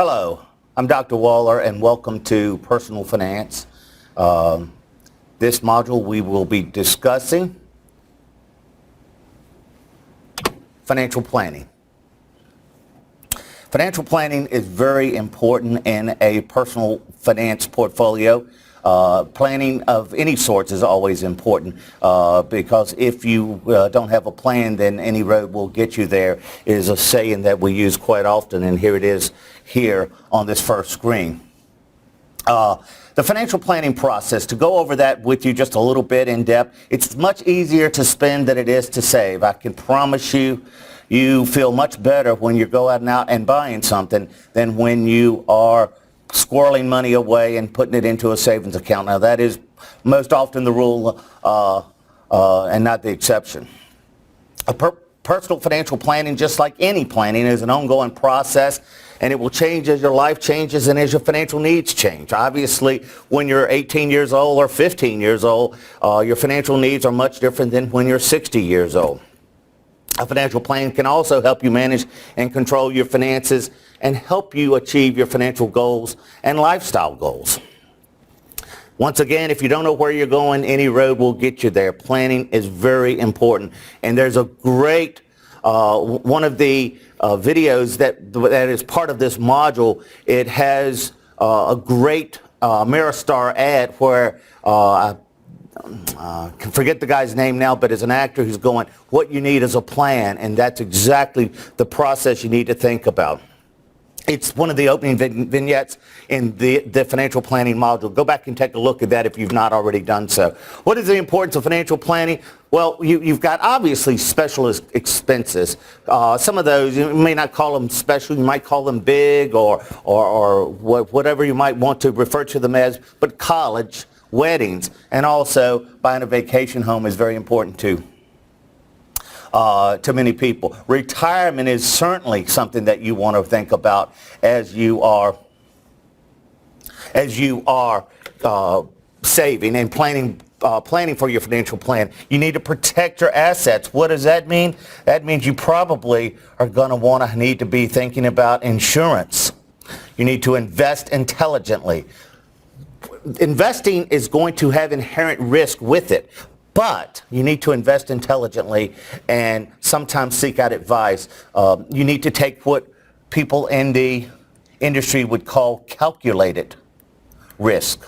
Hello, I'm Dr. Waller and welcome to Personal Finance. This module we will be discussing financial planning. Financial planning is very important in a personal finance portfolio. Planning of any sorts is always important because if you don't have a plan, then any road will get you there is a saying that we use quite often, and here it is here on this first screen. The financial planning process, to go over that with you just a little bit in depth, it's much easier to spend than it is to save. I can promise you, you feel much better when you go out and buying something than when you are squirreling money away and putting it into a savings account. Now that is most often the rule and not the exception. Personal financial planning, just like any planning, is an ongoing process, and it will change as your life changes and as your financial needs change. Obviously, when you're 18 years old or 15 years old, your financial needs are much different than when you're 60 years old. A financial plan can also help you manage and control your finances and help you achieve your financial goals and lifestyle goals. Once again, if you don't know where you're going, any road will get you there. Planning is very important. And there's a great, one of the videos that is part of this module, it has a great Ameristar ad where I can forget the guy's name now, but as an actor who's going, what you need is a plan, and that's exactly the process you need to think about. It's one of the opening vignettes in the financial planning module. Go back and take a look at that if you've not already done so. What is the importance of financial planning? Well, you've got obviously special expenses. Some of those, you may not call them special, you might call them big or whatever you might want to refer to them as, but college, weddings, and also buying a vacation home is very important too. To many people. Retirement is certainly something that you want to think about as you are saving and planning for your financial plan. You need to protect your assets. What does that mean? That means you probably are going to need to be thinking about insurance. You need to invest intelligently. Investing is going to have inherent risk with it. But you need to invest intelligently and sometimes seek out advice. You need to take what people in the industry would call calculated risk.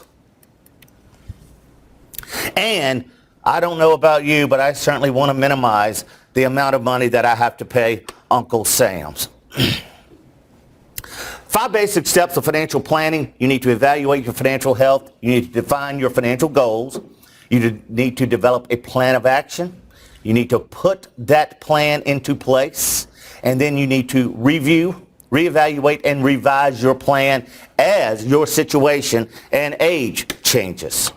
And I don't know about you, but I certainly want to minimize the amount of money that I have to pay Uncle Sam's. 5 basic steps of financial planning. You need to evaluate your financial health. You need to define your financial goals. You need to develop a plan of action. You need to put that plan into place. And then you need to review, reevaluate, and revise your plan as your situation and age changes.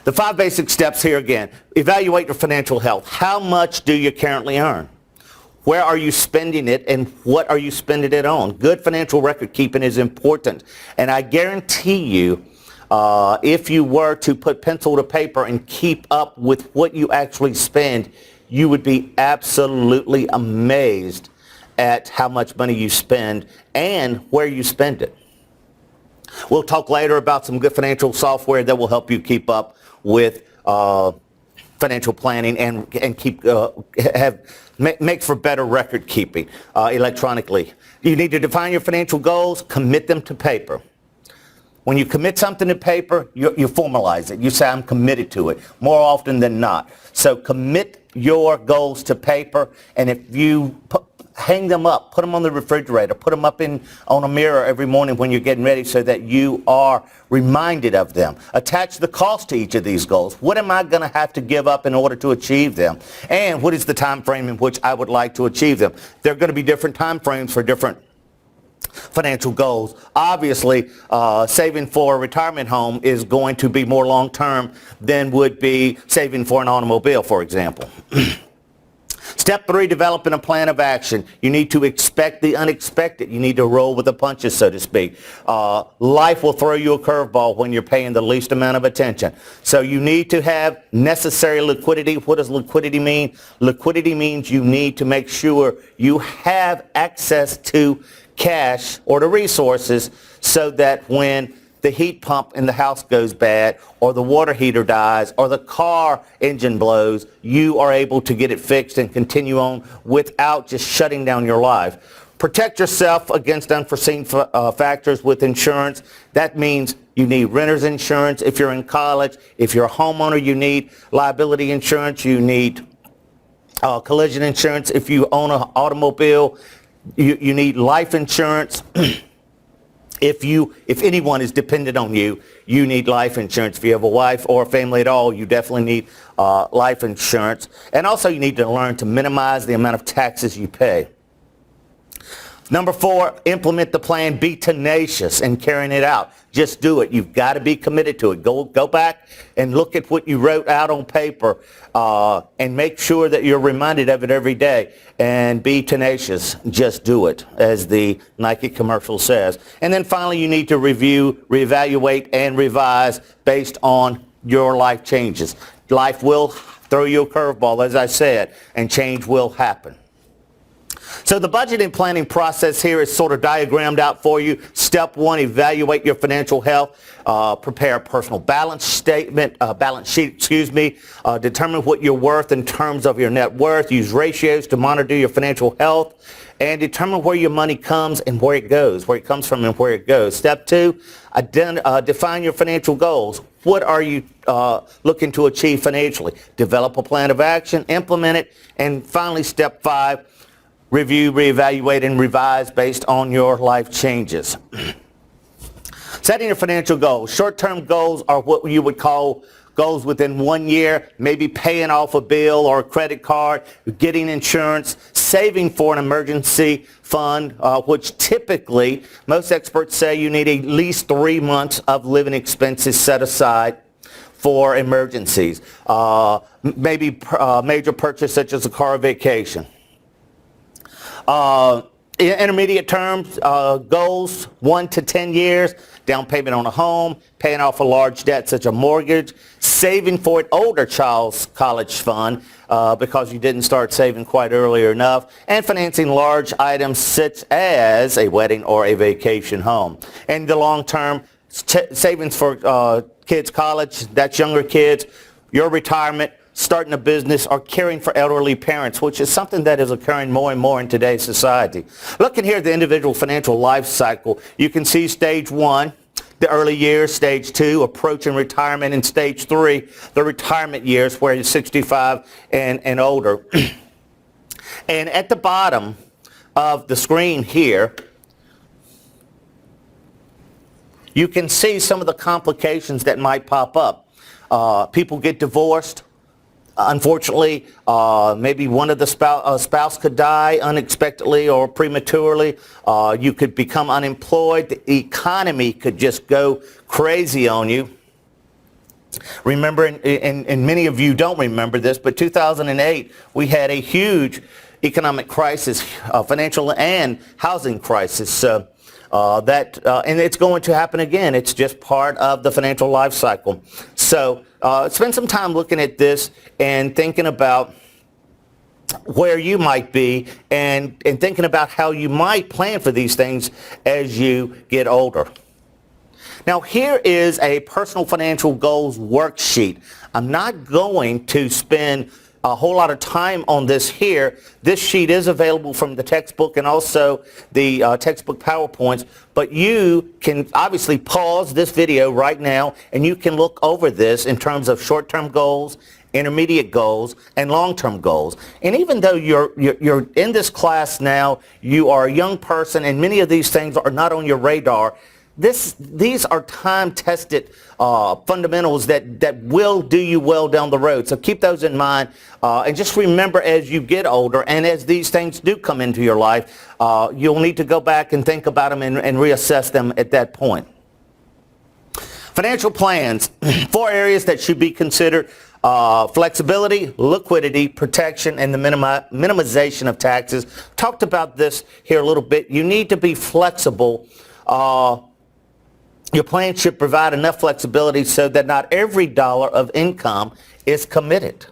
The 5 basic steps here again. Evaluate your financial health. How much do you currently earn? Where are you spending it, and what are you spending it on? Good financial record keeping is important. And I guarantee you, if you were to put pencil to paper and keep up with what you actually spend, you would be absolutely amazed at how much money you spend and where you spend it. We'll talk later about some good financial software that will help you keep up with financial planning and keep make for better record keeping electronically. You need to define your financial goals, commit them to paper. When you commit something to paper, you formalize it. You say, I'm committed to it, more often than not. So commit your goals to paper, and if you hang them up, put them on the refrigerator, put them up on a mirror every morning when you're getting ready so that you are reminded of them. Attach the cost to each of these goals. What am I going to have to give up in order to achieve them? And what is the time frame in which I would like to achieve them? There are going to be different time frames for different financial goals. Obviously, saving for a retirement home is going to be more long-term than would be saving for an automobile, for example. Step 3, developing a plan of action. You need to expect the unexpected. You need to roll with the punches, so to speak. Life will throw you a curveball when you're paying the least amount of attention. So you need to have necessary liquidity. What does liquidity mean? Liquidity means you need to make sure you have access to cash or the resources so that when the heat pump in the house goes bad, or the water heater dies, or the car engine blows, you are able to get it fixed and continue on without just shutting down your life. Protect yourself against unforeseen factors with insurance. That means you need renter's insurance if you're in college. If you're a homeowner, you need liability insurance. You need collision insurance. If you own an automobile, you need life insurance. If anyone is dependent on you, you need life insurance. If you have a wife or a family at all, you definitely need life insurance. And also you need to learn to minimize the amount of taxes you pay. Number 4, implement the plan. Be tenacious in carrying it out. Just do it. You've got to be committed to it. Go back and look at what you wrote out on paper and make sure that you're reminded of it every day. And be tenacious. Just do it, as the Nike commercial says. And then finally, you need to review, reevaluate, and revise based on your life changes. Life will throw you a curveball, as I said, and change will happen. So the budgeting planning process here is sort of diagrammed out for you. Step 1, evaluate your financial health. Prepare a personal balance sheet, determine what you're worth in terms of your net worth. Use ratios to monitor your financial health and determine where your money comes and where it goes, where it comes from and where it goes. Step 2, define your financial goals. What are you looking to achieve financially? Develop a plan of action, implement it, and finally, step 5, review, reevaluate, and revise based on your life changes. Setting your financial goals. Short-term goals are what you would call goals within 1 year, maybe paying off a bill or a credit card, getting insurance, saving for an emergency fund, which typically, most experts say you need at least 3 months of living expenses set aside for emergencies. Maybe a major purchase such as a car or vacation. Intermediate terms, goals, 1 to 10 years, down payment on a home, paying off a large debt such as a mortgage, saving for an older child's college fund because you didn't start saving quite early enough, and financing large items such as a wedding or a vacation home. And the long term, savings for kids' college, that's younger kids, your retirement, starting a business, or caring for elderly parents, which is something that is occurring more and more in today's society. Looking here at the individual financial life cycle, you can see stage 1, the early years, stage 2, approaching retirement, and stage 3, the retirement years, where you're 65 and older. And at the bottom of the screen here, you can see some of the complications that might pop up. People get divorced. Unfortunately, maybe one of the spouse could die unexpectedly or prematurely. You could become unemployed. The economy could just go crazy on you. Remember, and many of you don't remember this, but 2008, we had a huge economic crisis, financial and housing crisis. And it's going to happen again. It's just part of the financial life cycle. So spend some time looking at this and thinking about where you might be and thinking about how you might plan for these things as you get older. Now, here is a personal financial goals worksheet. I'm not going to spend a whole lot of time on this here. This sheet is available from the textbook and also the textbook PowerPoints, but you can obviously pause this video right now and you can look over this in terms of short-term goals, intermediate goals, and long-term goals. And even though you're in this class now, you are a young person and many of these things are not on your radar, these are time-tested fundamentals that will do you well down the road. So keep those in mind. And just remember, as you get older and as these things do come into your life, you'll need to go back and think about them and reassess them at that point. Financial plans. 4 areas that should be considered. Flexibility, liquidity, protection, and the minimization of taxes. Talked about this here a little bit. You need to be flexible. Your plan should provide enough flexibility so that not every dollar of income is committed,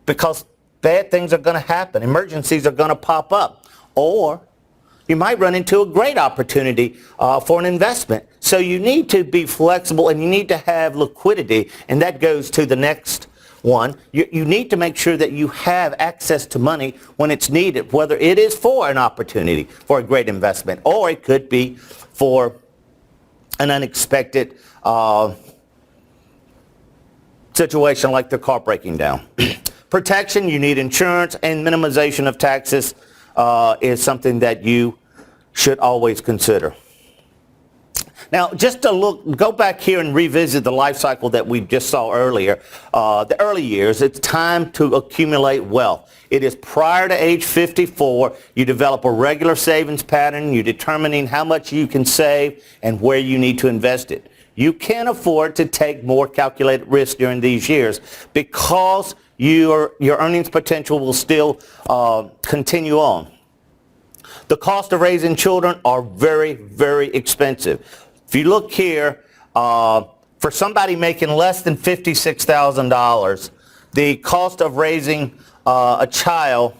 because bad things are going to happen. Emergencies are going to pop up, or you might run into a great opportunity for an investment. So you need to be flexible and you need to have liquidity, and that goes to the next one. You need to make sure that you have access to money when it's needed, whether it is for an opportunity for a great investment or it could be for an unexpected situation like the car breaking down. Protection, you need insurance, and minimization of taxes is something that you should always consider. Now, just to go back here and revisit the life cycle that we just saw earlier, the early years, it's time to accumulate wealth. It is prior to age 54, you develop a regular savings pattern, you're determining how much you can save and where you need to invest it. You can afford to take more calculated risk during these years because your earnings potential will still continue on. The cost of raising children are very, very expensive. If you look here, for somebody making less than $56,000, the cost of raising a child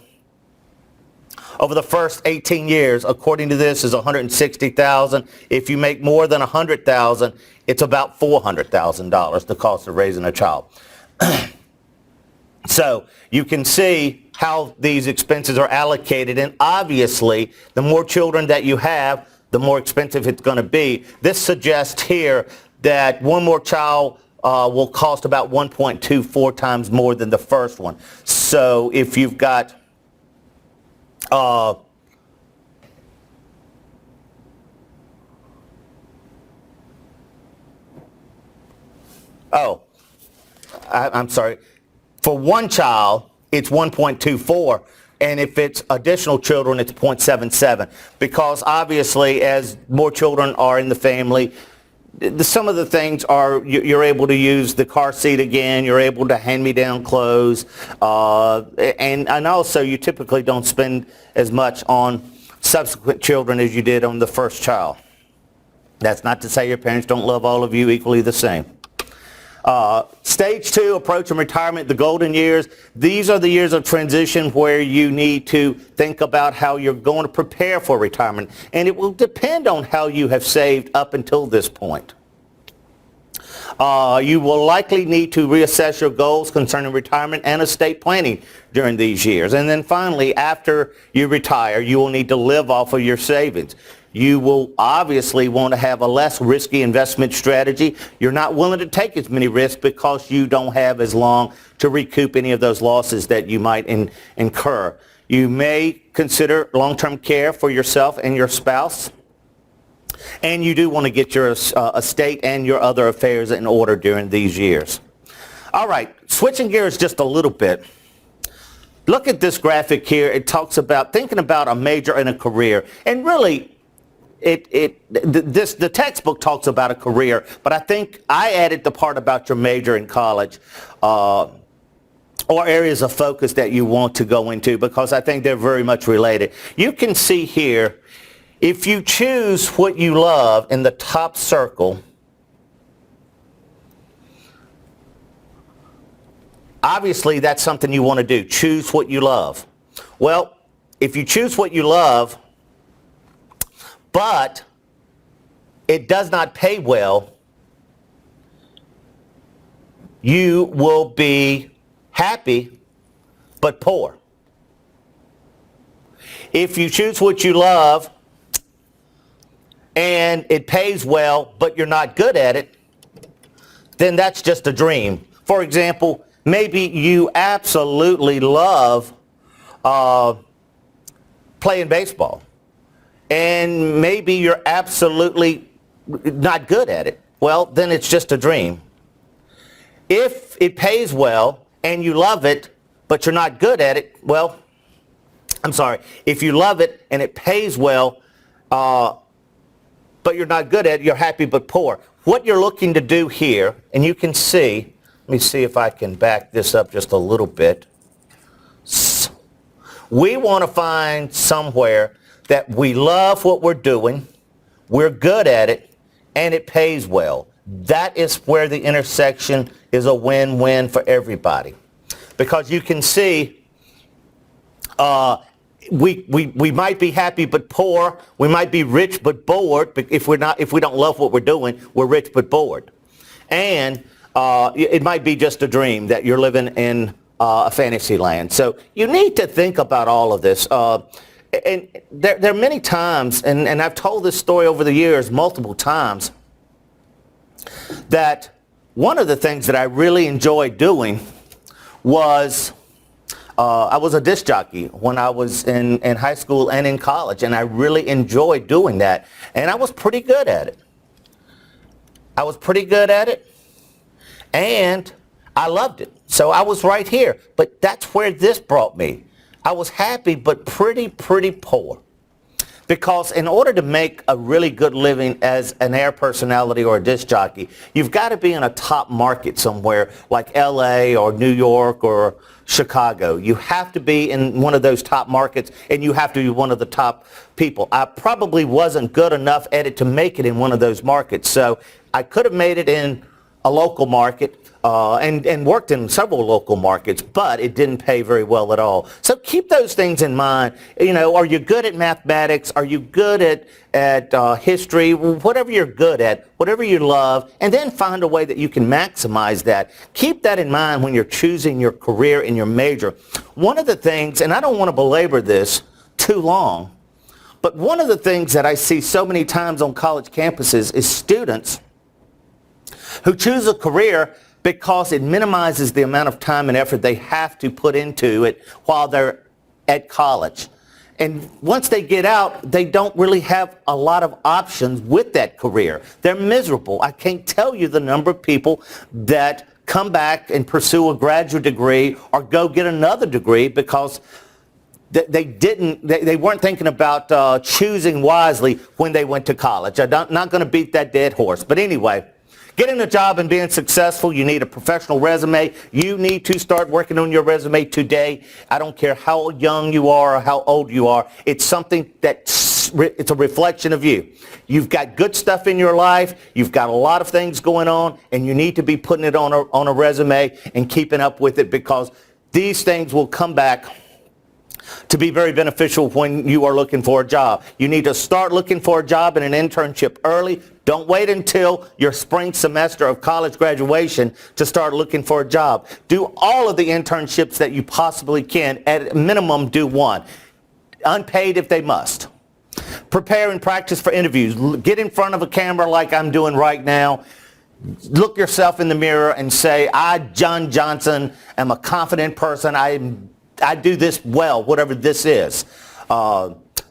over the first 18 years, according to this, is $160,000. If you make more than $100,000, it's about $400,000, the cost of raising a child. So you can see how these expenses are allocated, and obviously the more children that you have, the more expensive it's going to be. This suggests here that one more child will cost about 1.24 times more than the first one. So if you've got I'm sorry. For one child, it's 1.24. And if it's additional children, it's 0.77. Because obviously, as more children are in the family, some of the things are you're able to use the car seat again. You're able to hand-me-down clothes. And also, you typically don't spend as much on subsequent children as you did on the first child. That's not to say your parents don't love all of you equally the same. Stage 2, approaching retirement, the golden years. These are the years of transition where you need to think about how you're going to prepare for retirement. And it will depend on how you have saved up until this point. You will likely need to reassess your goals concerning retirement and estate planning during these years. And then finally, after you retire, you will need to live off of your savings. You will obviously want to have a less risky investment strategy. You're not willing to take as many risks because you don't have as long to recoup any of those losses that you might incur. You may consider long-term care for yourself and your spouse. And you do want to get your estate and your other affairs in order during these years. All right, switching gears just a little bit. Look at this graphic here. It talks about thinking about a major and a career. And really, the textbook talks about a career, but I think I added the part about your major in college or areas of focus that you want to go into, because I think they're very much related. You can see here, if you choose what you love in the top circle, obviously that's something you want to do. Choose what you love. Well, if you choose what you love, but it does not pay well, you will be happy but poor. If you choose what you love and it pays well but you're not good at it, then that's just a dream. For example, maybe you absolutely love playing baseball. And maybe you're absolutely not good at it. Well, then it's just a dream. If it pays well and you love it, but you're not good at it, well, I'm sorry. If you love it and it pays well, but you're not good at it, you're happy but poor. What you're looking to do here, and you can see, let me see if I can back this up just a little bit. We want to find somewhere that we love what we're doing, we're good at it, and it pays well. That is where the intersection is a win-win for everybody. Because you can see we might be happy but poor. We might be rich but bored. But if we don't love what we're doing, we're rich but bored. And it might be just a dream that you're living in a fantasy land. So you need to think about all of this. And there are many times, and I've told this story over the years multiple times, that one of the things that I really enjoyed doing was I was a disc jockey when I was in high school and in college, and I really enjoyed doing that. And I was pretty good at it. And I loved it. So I was right here. But that's where this brought me. I was happy but pretty poor. Because in order to make a really good living as an air personality or a disc jockey, you've got to be in a top market somewhere like LA or New York or Chicago. You have to be in one of those top markets, and you have to be one of the top people. I probably wasn't good enough at it to make it in one of those markets. So I could have made it in a local market and worked in several local markets, but it didn't pay very well at all. So keep those things in mind. You know, are you good at mathematics? Are you good at history? Whatever you're good at, whatever you love, and then find a way that you can maximize that. Keep that in mind when you're choosing your career and your major. One of the things, and I don't want to belabor this too long, but one of the things that I see so many times on college campuses is students who choose a career because it minimizes the amount of time and effort they have to put into it while they're at college. And once they get out, they don't really have a lot of options with that career. They're miserable. I can't tell you the number of people that come back and pursue a graduate degree or go get another degree because they weren't thinking about choosing wisely when they went to college. I'm not going to beat that dead horse. But anyway, getting a job and being successful, you need a professional resume. You need to start working on your resume today. I don't care how young you are or how old you are. It's something it's a reflection of you. You've got good stuff in your life. You've got a lot of things going on, and you need to be putting it on a resume and keeping up with it, because these things will come back to be very beneficial when you are looking for a job. You need to start looking for a job and an internship early. Don't wait until your spring semester of college graduation to start looking for a job. Do all of the internships that you possibly can. At a minimum, do one. Unpaid if they must. Prepare and practice for interviews. Get in front of a camera like I'm doing right now. Look yourself in the mirror and say, I, John Johnson, am a confident person. I do this well, whatever this is.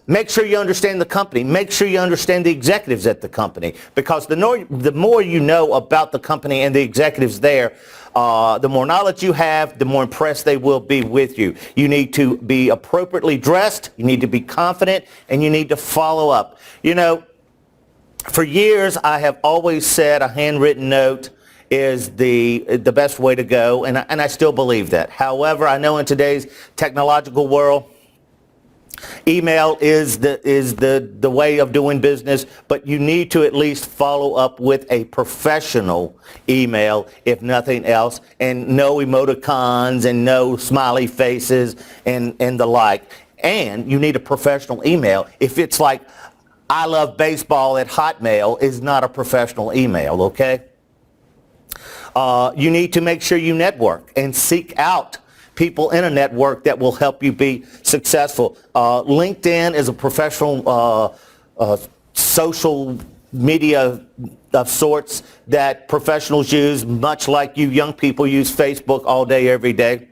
Make sure you understand the company. Make sure you understand the executives at the company, because the more you know about the company and the executives there, the more knowledge you have, the more impressed they will be with you. You need to be appropriately dressed. You need to be confident, and you need to follow up. You know, for years I have always said a handwritten note is the best way to go, and I still believe that. However, I know in today's technological world, email is the way of doing business, but you need to at least follow up with a professional email, if nothing else, and no emoticons and no smiley faces and the like. And you need a professional email. If it's like, I love baseball at Hotmail, is not a professional email, okay? You need to make sure you network and seek out people in a network that will help you be successful. LinkedIn is a professional social media of sorts that professionals use, much like you young people use Facebook all day, every day.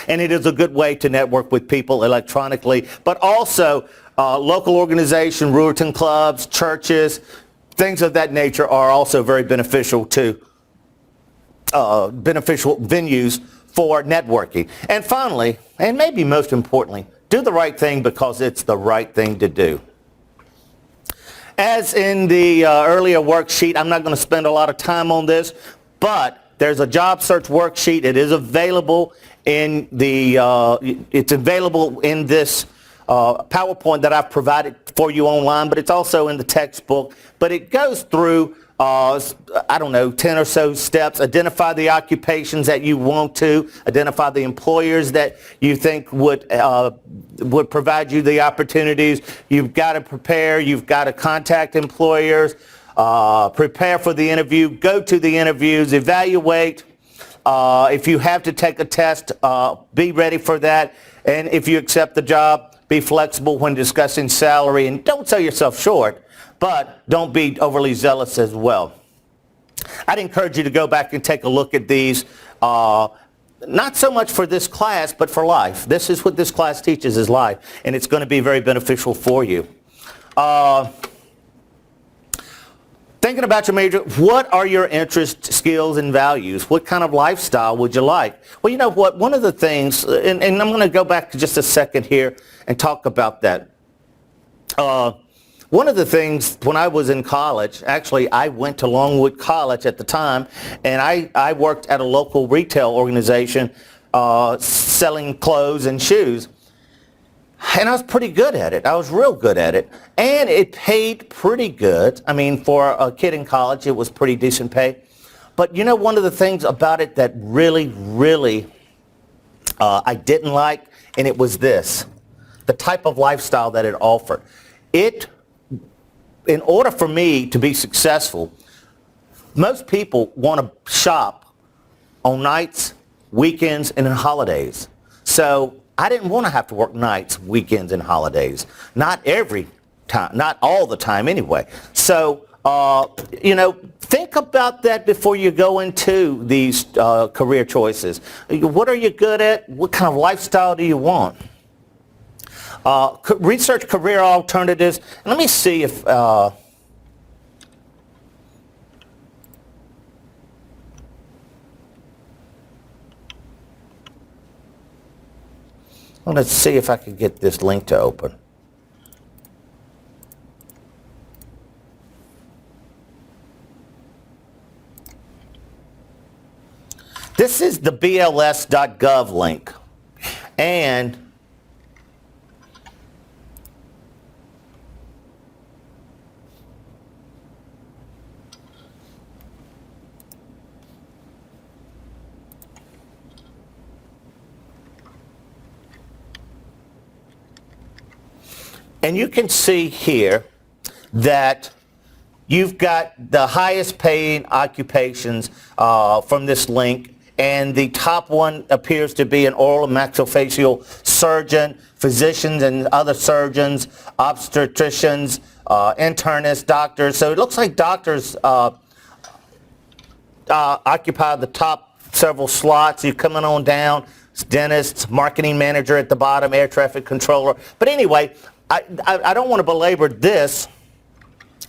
And it is a good way to network with people electronically, but also local organizations, Ruritan clubs, churches, things of that nature are also very beneficial venues for networking. And finally, and maybe most importantly, do the right thing because it's the right thing to do. As in the earlier worksheet, I'm not going to spend a lot of time on this, but there's a job search worksheet. It is available in this PowerPoint that I've provided for you online, but it's also in the textbook. But it goes through I don't know, 10 or so steps. Identify the occupations that you want to. Identify the employers that you think would provide you the opportunities. You've got to prepare. You've got to contact employers. Prepare for the interview. Go to the interviews. Evaluate. If you have to take a test, be ready for that. And if you accept the job, be flexible when discussing salary. And don't sell yourself short, but don't be overly zealous as well. I'd encourage you to go back and take a look at these, not so much for this class, but for life. This is what this class teaches, is life, and it's going to be very beneficial for you. Thinking about your major, what are your interests, skills, and values? What kind of lifestyle would you like? Well, you know what? One of the things, and I'm going to go back to just a second here and talk about that. One of the things when I was in college, actually I went to Longwood College at the time, and I worked at a local retail organization selling clothes and shoes. And I was pretty good at it. I was real good at it. And it paid pretty good. I mean, for a kid in college, it was pretty decent pay. But you know, one of the things about it that really, really I didn't like, and it was this, the type of lifestyle that it offered. In order for me to be successful, most people want to shop on nights, weekends, and on holidays. So I didn't want to have to work nights, weekends, and holidays. Not every time, not all the time anyway. So, you know, think about that before you go into these career choices. What are you good at? What kind of lifestyle do you want? Research career alternatives. And let me see if... let's see if I can get this link to open. This is the BLS.gov link. And you can see here that you've got the highest paying occupations from this link, and the top one appears to be an oral and maxillofacial surgeon, physicians and other surgeons, obstetricians, internists, doctors. So it looks like doctors occupy the top several slots. You're coming on down, dentists, marketing manager at the bottom, air traffic controller. But anyway, I don't want to belabor this.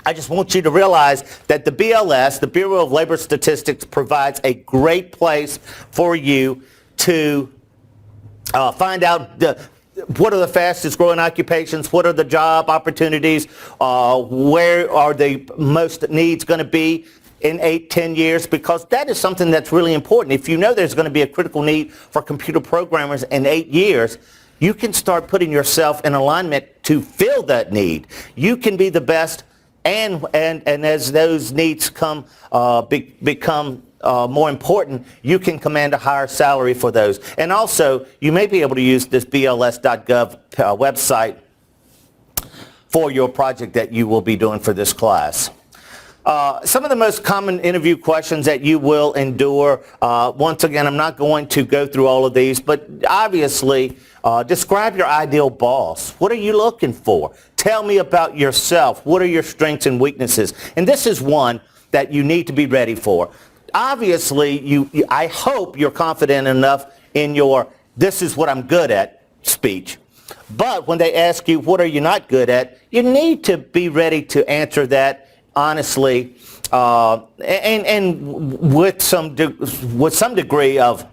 I just want you to realize that the BLS, the Bureau of Labor Statistics, provides a great place for you to find out what are the fastest growing occupations, what are the job opportunities, where are the most needs going to be in 8-10 years, because that is something that's really important. If you know there's going to be a critical need for computer programmers in 8 years, you can start putting yourself in alignment to fill that need. You can be the best, and as those needs become more important, you can command a higher salary for those. And also, you may be able to use this BLS.gov website for your project that you will be doing for this class. Some of the most common interview questions that you will endure, once again, I'm not going to go through all of these, but obviously, describe your ideal boss. What are you looking for? Tell me about yourself. What are your strengths and weaknesses? And this is one that you need to be ready for. Obviously, I hope you're confident enough in your "this is what I'm good at" speech. But when they ask you, what are you not good at, you need to be ready to answer that honestly, and with some degree of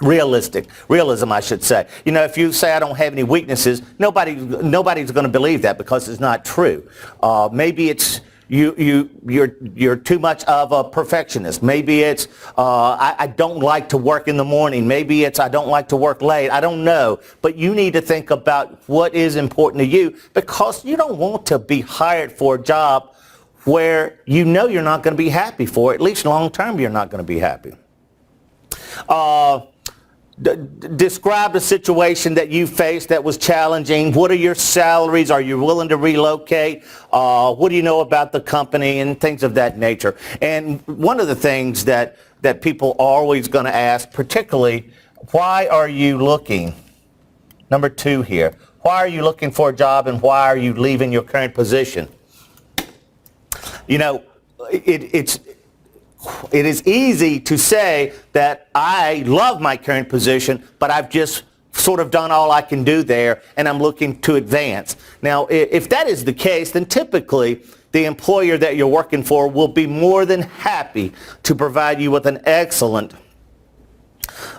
realism, I should say. You know, if you say I don't have any weaknesses, nobody's going to believe that, because it's not true. Maybe it's you're too much of a perfectionist. Maybe it's I don't like to work in the morning. Maybe it's I don't like to work late. I don't know. But you need to think about what is important to you, because you don't want to be hired for a job where you know you're not going to be happy for, at least long term you're not going to be happy. Describe the situation that you faced that was challenging. What are your salaries? Are you willing to relocate? What do you know about the company and things of that nature? And one of the things that people are always going to ask, particularly, why are you looking? Number 2 here. Why are you looking for a job and why are you leaving your current position? You know, it is easy to say that I love my current position, but I've just sort of done all I can do there and I'm looking to advance. Now, if that is the case, then typically the employer that you're working for will be more than happy to provide you with an excellent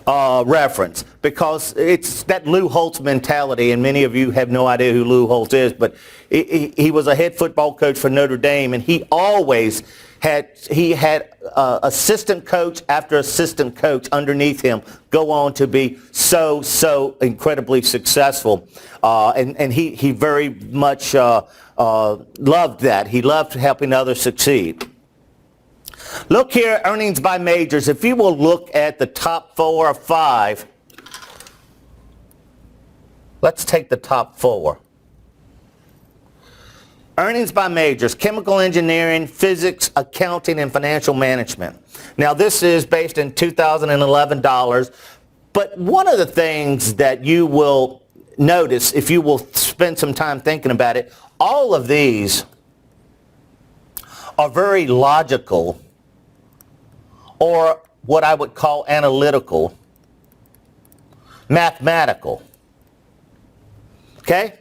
reference, because it's that Lou Holtz mentality, and many of you have no idea who Lou Holtz is, but he was a head football coach for Notre Dame, and he always had assistant coach after assistant coach underneath him go on to be so incredibly successful, and he very much loved that. He loved helping others succeed. Look here, earnings by majors. If you will look at the top 4 or 5, let's take the top 4. Earnings by majors: chemical engineering, physics, accounting, and financial management. Now, this is based in 2011 dollars, but one of the things that you will notice if you will spend some time thinking about it, all of these are very logical, or what I would call analytical, mathematical. Okay?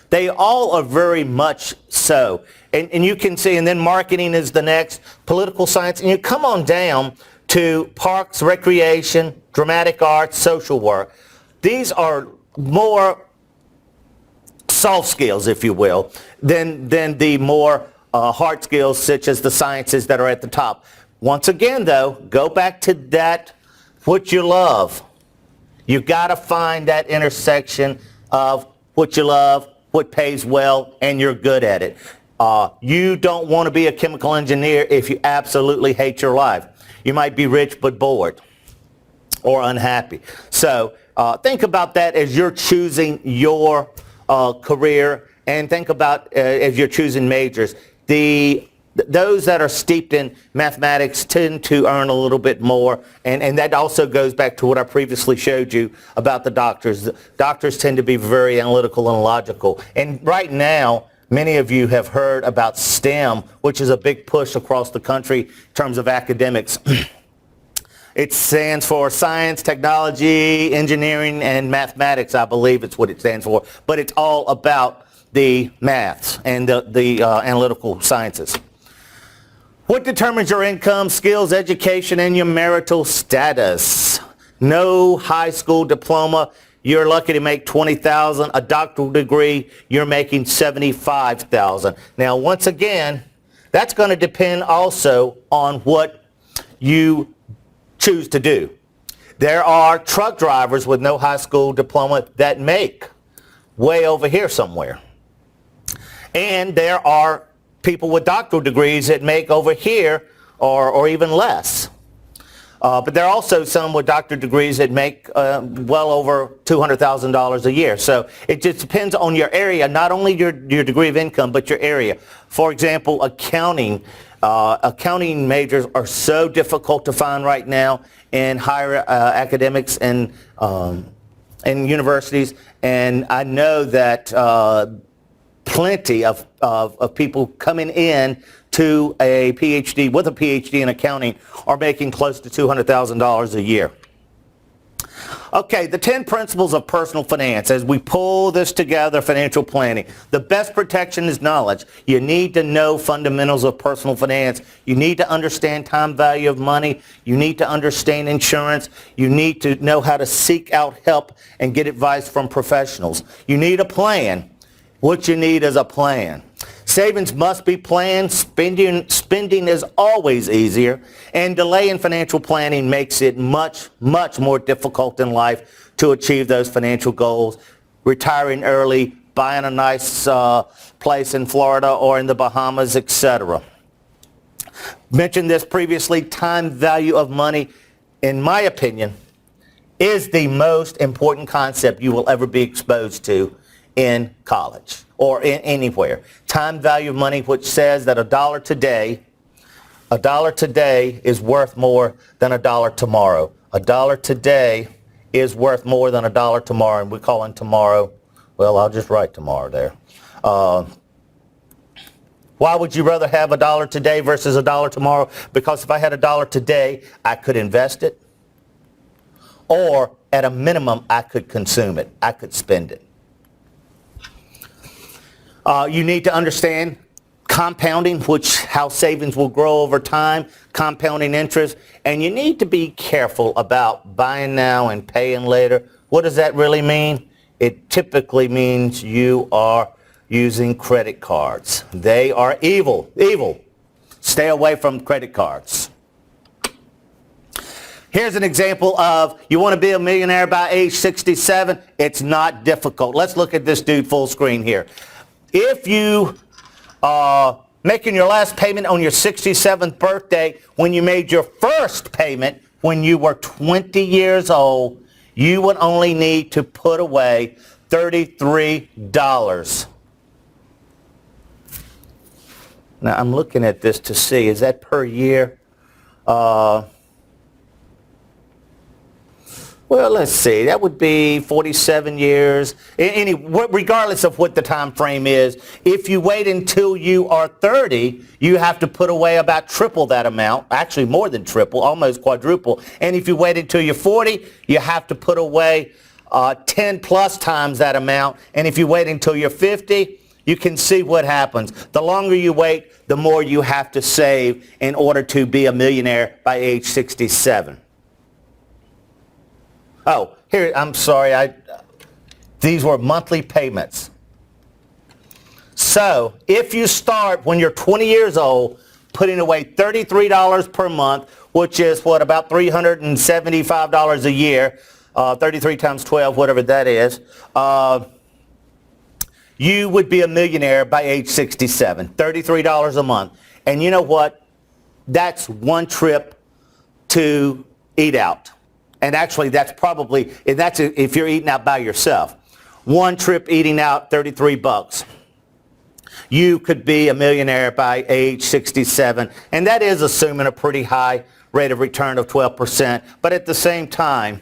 They all are very much so. And you can see, and then marketing is the next, political science, and you come on down to parks, recreation, dramatic arts, social work. These are more soft skills, if you will, than the more hard skills such as the sciences that are at the top. Once again, though, go back to that, what you love. You've got to find that intersection of what you love, what pays well, and you're good at it. You don't want to be a chemical engineer if you absolutely hate your life. You might be rich but bored or unhappy. So think about that as you're choosing your career, and think about as you're choosing majors. Those that are steeped in mathematics tend to earn a little bit more, and that also goes back to what I previously showed you about the doctors. The doctors tend to be very analytical and logical. And right now, many of you have heard about STEM, which is a big push across the country in terms of academics. It stands for science, technology, engineering, and mathematics, I believe it's what it stands for. But it's all about the maths and the analytical sciences. What determines your income, skills, education, and your marital status? No high school diploma, you're lucky to make $20,000. A doctoral degree, you're making $75,000. Now, once again, that's going to depend also on what you choose to do. There are truck drivers with no high school diploma that make way over here somewhere. And there are people with doctoral degrees that make over here or even less. But there are also some with doctorate degrees that make well over $200,000 a year. So it just depends on your area, not only your degree of income, but your area. For example, accounting. Accounting majors are so difficult to find right now in higher academics and universities. And I know that plenty of people coming in to a PhD, with a PhD in accounting, are making close to $200,000 a year. Okay, the 10 principles of personal finance. As we pull this together, financial planning. The best protection is knowledge. You need to know fundamentals of personal finance. You need to understand time value of money. You need to understand insurance. You need to know how to seek out help and get advice from professionals. You need a plan. What you need is a plan. Savings must be planned. Spending is always easier. And delay in financial planning makes it much more difficult in life to achieve those financial goals. Retiring early, buying a nice place in Florida or in the Bahamas, etc. Mentioned this previously, time value of money, in my opinion, is the most important concept you will ever be exposed to in college or anywhere. Time value of money, which says that a dollar today is worth more than a dollar tomorrow. A dollar today is worth more than a dollar tomorrow, and we're calling tomorrow, well, I'll just write tomorrow there. Why would you rather have a dollar today versus a dollar tomorrow? Because if I had a dollar today, I could invest it, or at a minimum, I could consume it. I could spend it. You need to understand compounding, how savings will grow over time, compounding interest, and you need to be careful about buying now and paying later. What does that really mean? It typically means you are using credit cards. They are evil. Evil. Stay away from credit cards. Here's an example of you want to be a millionaire by age 67. It's not difficult. Let's look at this dude full screen here. If you are making your last payment on your 67th birthday when you made your first payment when you were 20 years old, you would only need to put away $33. Now, I'm looking at this to see, is that per year? Well, let's see. That would be 47 years. Regardless of what the time frame is, if you wait until you are 30, you have to put away about triple that amount, actually more than triple, almost quadruple. And if you wait until you're 40, you have to put away 10 plus times that amount. And if you wait until you're 50, you can see what happens. The longer you wait, the more you have to save in order to be a millionaire by age 67. Oh, here, I'm sorry. These were monthly payments. So if you start when you're 20 years old, putting away $33 per month, which is about $375 a year, 33 times 12, whatever that is, you would be a millionaire by age 67, $33 a month. And you know what? That's one trip to eat out. And actually, that's if you're eating out by yourself. One trip eating out, $33. You could be a millionaire by age 67. And that is assuming a pretty high rate of return of 12%. But at the same time,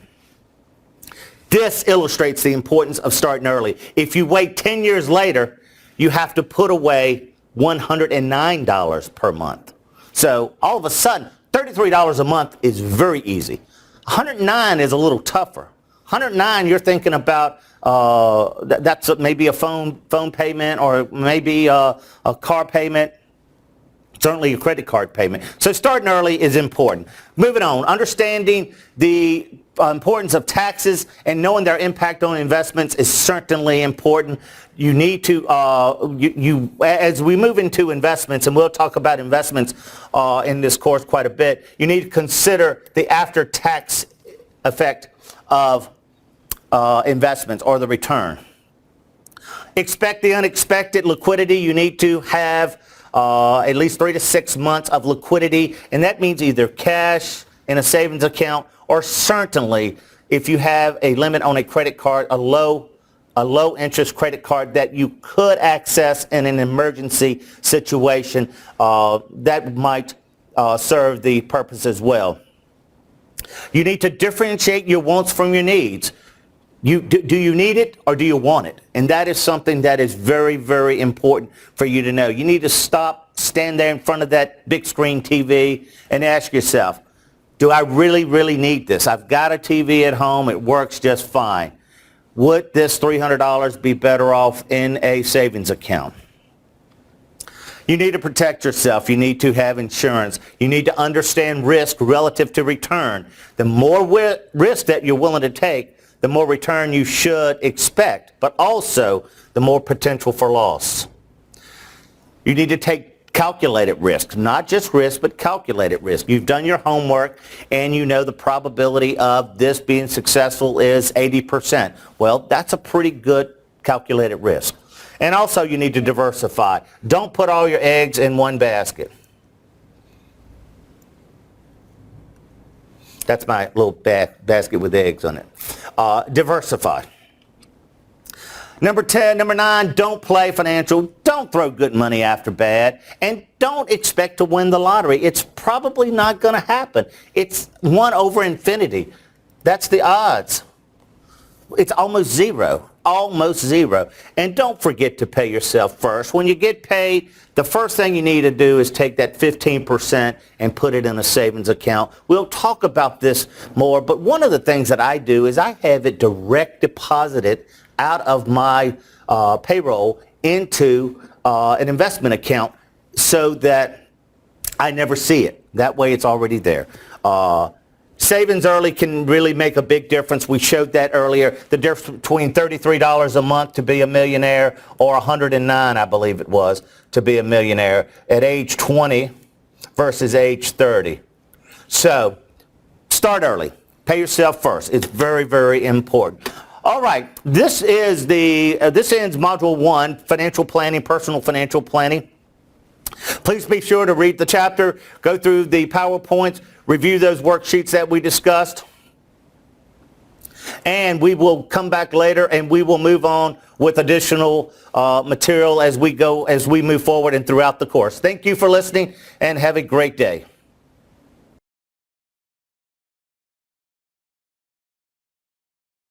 this illustrates the importance of starting early. If you wait 10 years later, you have to put away $109 per month. So all of a sudden, $33 a month is very easy. 109 is a little tougher. 109, you're thinking about that's maybe a phone payment, or maybe a car payment, certainly a credit card payment. So starting early is important. Moving on, understanding the importance of taxes and knowing their impact on investments is certainly important. You need to, as we move into investments, and we'll talk about investments in this course quite a bit, you need to consider the after-tax effect of investments or the return. Expect the unexpected. Liquidity. You need to have at least 3 to 6 months of liquidity, and that means either cash in a savings account, or certainly if you have a limit on a credit card, a low interest credit card that you could access in an emergency situation, that might serve the purpose as well. You need to differentiate your wants from your needs. Do you need it or do you want it? And that is something that is very, very important for you to know. You need to stand there in front of that big screen TV and ask yourself, do I really, really need this? I've got a TV at home. It works just fine. Would this $300 be better off in a savings account? You need to protect yourself. You need to have insurance. You need to understand risk relative to return. The more risk that you're willing to take, the more return you should expect, but also the more potential for loss. You need to take calculated risk, not just risk, but calculated risk. You've done your homework and you know the probability of this being successful is 80%. Well, that's a pretty good calculated risk. And also you need to diversify. Don't put all your eggs in one basket. That's my little basket with eggs on it. Diversify. Number 9, don't play financial. Don't throw good money after bad. And don't expect to win the lottery. It's probably not going to happen. It's 1 over infinity. That's the odds. It's almost zero. Almost zero. And don't forget to pay yourself first. When you get paid, the first thing you need to do is take that 15% and put it in a savings account. We'll talk about this more, but one of the things that I do is I have it direct deposited out of my payroll into an investment account so that I never see it. That way it's already there. Savings early can really make a big difference. We showed that earlier. The difference between $33 a month to be a millionaire or $109, I believe it was, to be a millionaire at age 20 versus age 30. So start early. Pay yourself first. It's very, very important. All right, this ends Module 1, Financial Planning, Personal Financial Planning. Please be sure to read the chapter, go through the PowerPoints, review those worksheets that we discussed, and we will come back later and we will move on with additional material as we move forward and throughout the course. Thank you for listening and have a great day.